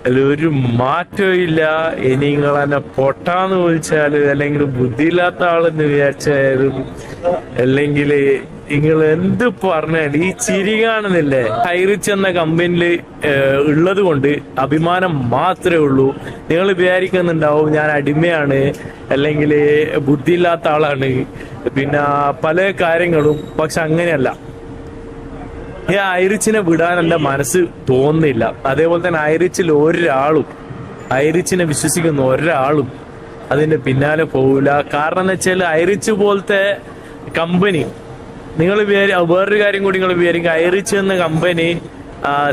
ഒരു മാറ്റവും ഇല്ല. ഇനി നിങ്ങൾ എന്നെ പൊട്ടാന്ന് വിളിച്ചാല്, അല്ലെങ്കിൽ ബുദ്ധിയില്ലാത്ത ആളെന്ന് വിചാരിച്ചാലും, അല്ലെങ്കിൽ നിങ്ങൾ എന്ത് പറഞ്ഞാൽ ഈ ചിരി കാണുന്നില്ലേ? ഹൈറിച്ച് എന്ന കമ്പനിയിൽ ഉള്ളത് കൊണ്ട് അഭിമാനം മാത്രമേ ഉള്ളൂ. നിങ്ങൾ വിചാരിക്കുന്നുണ്ടാവും ഞാൻ അടിമയാണ്, അല്ലെങ്കിൽ ബുദ്ധിയില്ലാത്ത ആളാണ്, പിന്നെ പല കാര്യങ്ങളും. പക്ഷെ അങ്ങനെയല്ല. ഈ ഐറിച്ചിനെ വിടാൻ എന്റെ മനസ്സ് തോന്നുന്നില്ല. അതേപോലെ തന്നെ ഐറിച്ചിനെ വിശ്വസിക്കുന്ന ഒരാളും അതിന്റെ പിന്നാലെ പോവില്ല. കാരണം എന്ന് വെച്ചാൽ ഐറിച്ച് പോലത്തെ കമ്പനി, നിങ്ങൾ വേറൊരു കാര്യം കൂടി നിങ്ങൾ വിചാരിക്കുക, ഐറിച്ച് എന്ന കമ്പനി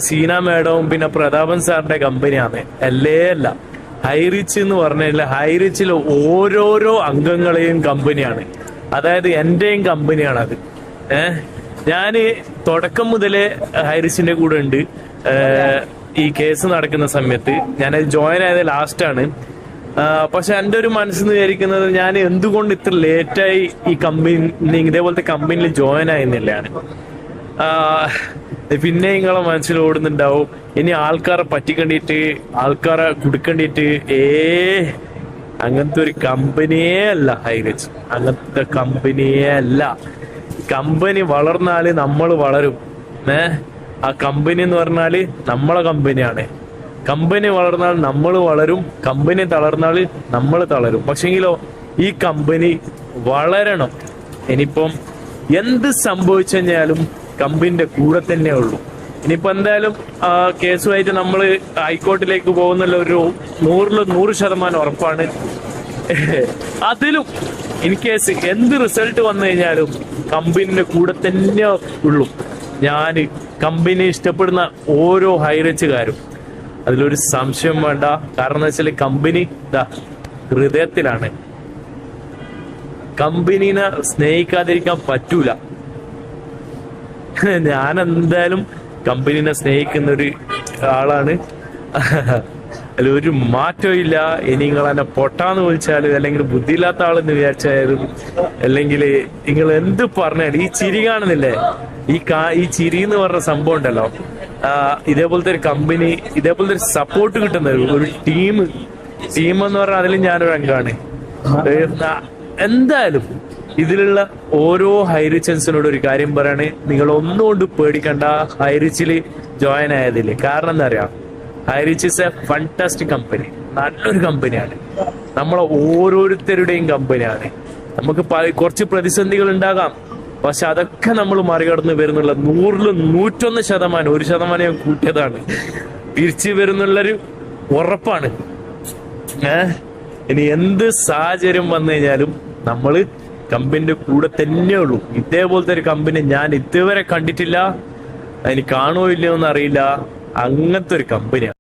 സീന മേഡവും പിന്നെ പ്രതാപൻ സാറിന്റെ കമ്പനിയാണ്. അല്ല. ഹൈറിച്ച് എന്ന് പറഞ്ഞാൽ ഹൈറിച്ചിലെ ഓരോരോ അംഗങ്ങളെയും കമ്പനിയാണ്. അതായത് എന്റെയും കമ്പനിയാണത്. ഞാന് തുടക്കം മുതലേ ഹൈറിച്ചിന്റെ കൂടെ ഉണ്ട്. ഈ കേസ് നടക്കുന്ന സമയത്ത് ഞാൻ ജോയിൻ ആയത് ലാസ്റ്റാണ്. പക്ഷെ എന്റെ ഒരു മനസ്സിന്ന് വിചാരിക്കുന്നത്, ഞാൻ എന്തുകൊണ്ട് ഇത്ര ലേറ്റായി ഈ കമ്പനി ഇതേപോലത്തെ കമ്പനിയിൽ ജോയിൻ ആയെന്നില്ലാണ്. പിന്നെ നിങ്ങളെ മനസ്സിൽ ഓടുന്നുണ്ടാവും ഇനി ആൾക്കാരെ പറ്റിക്കണ്ടിട്ട്, ആൾക്കാരെ കൊടുക്കണ്ടിട്ട്. അങ്ങനത്തെ ഒരു കമ്പനിയേ അല്ല ഹൈറിച്ച്. അങ്ങനത്തെ കമ്പനിയേ അല്ല. കമ്പനി വളർന്നാല് നമ്മൾ വളരും. ആ കമ്പനി എന്ന് പറഞ്ഞാല് നമ്മളെ കമ്പനിയാണ്. കമ്പനി വളർന്നാൽ നമ്മൾ വളരും, കമ്പനി തളർന്നാൽ നമ്മൾ തളരും. പക്ഷെങ്കിലോ ഈ കമ്പനി വളരണം. ഇനിയിപ്പം എന്ത് സംഭവിച്ചു കഴിഞ്ഞാലും കമ്പനിന്റെ കൂടെ തന്നെ ഉള്ളൂ. ഇനിയിപ്പോ എന്തായാലും കേസുമായിട്ട് നമ്മൾ ഹൈക്കോർട്ടിലേക്ക് പോകുന്നുള്ള ഒരു 100% ഉറപ്പാണ്. അതിലും ഇൻ കേസ് എന്ത് റിസൾട്ട് വന്നു കഴിഞ്ഞാലും കമ്പനിന്റെ കൂടെ തന്നെ ഉള്ളൂ. ഞാന് കമ്പനി ഇഷ്ടപ്പെടുന്ന ഓരോ ഹൈറിച്ചുകാരും, അതിലൊരു സംശയം വേണ്ട. കാരണം എന്താ വെച്ചാൽ കമ്പനി ഹൃദയത്തിലാണ്. കമ്പനീനെ സ്നേഹിക്കാതിരിക്കാൻ പറ്റൂല. ഞാൻ എന്തായാലും കമ്പനീനെ സ്നേഹിക്കുന്ന ഒരു ആളാണ്. അതിലൊരു മാറ്റവും ഇല്ല. ഇനി നിങ്ങൾ എന്നെ പൊട്ടാന്ന് വിളിച്ചാലും, അല്ലെങ്കിൽ ബുദ്ധിയില്ലാത്ത ആളെന്ന് വിചാരിച്ചാലും, അല്ലെങ്കിൽ നിങ്ങൾ എന്ത് പറഞ്ഞാലും ഈ ചിരി കാണുന്നില്ലേ? ഈ ചിരി എന്ന് പറഞ്ഞ സംഭവം ഉണ്ടല്ലോ, ഇതേപോലത്തെ ഒരു കമ്പനി, ഇതേപോലത്തെ ഒരു സപ്പോർട്ട് കിട്ടുന്ന ഒരു ടീം എന്ന് പറഞ്ഞാൽ അതിൽ ഞാനൊരു അംഗമാണ്. എന്തായാലും ഇതിലുള്ള ഓരോ ഹൈറിച്ചൻസിനോട് ഒരു കാര്യം പറയാണ്, നിങ്ങൾ ഒന്നുകൊണ്ട് പേടിക്കണ്ട ഹൈറിച്ചിൽ ജോയിൻ ആയതില്. കാരണം എന്താ അറിയാം, Highrich is A fantastic company. നല്ലൊരു കമ്പനിയാണ്. നമ്മളെ ഓരോരുത്തരുടെയും കമ്പനിയാണ്. നമുക്ക് കുറച്ച് പ്രതിസന്ധികൾ ഉണ്ടാകാം, പക്ഷെ അതൊക്കെ നമ്മൾ മറികടന്ന് വരുന്നുള്ള 101%, 1% ഞാൻ കൂട്ടിയതാണ്, തിരിച്ചു വരുന്നുള്ളൊരു ഉറപ്പാണ്. ഇനി എന്ത് സാഹചര്യം വന്നു കഴിഞ്ഞാലും നമ്മള് കമ്പനിന്റെ കൂടെ തന്നെ ഉള്ളൂ. ഇതേപോലത്തെ ഒരു കമ്പനി ഞാൻ ഇതുവരെ കണ്ടിട്ടില്ല. എനിക്ക് കാണുമോ ഇല്ലയോ എന്നറിയില്ല. അങ്ങനത്തെ ഒരു കമ്പനിയാണ്.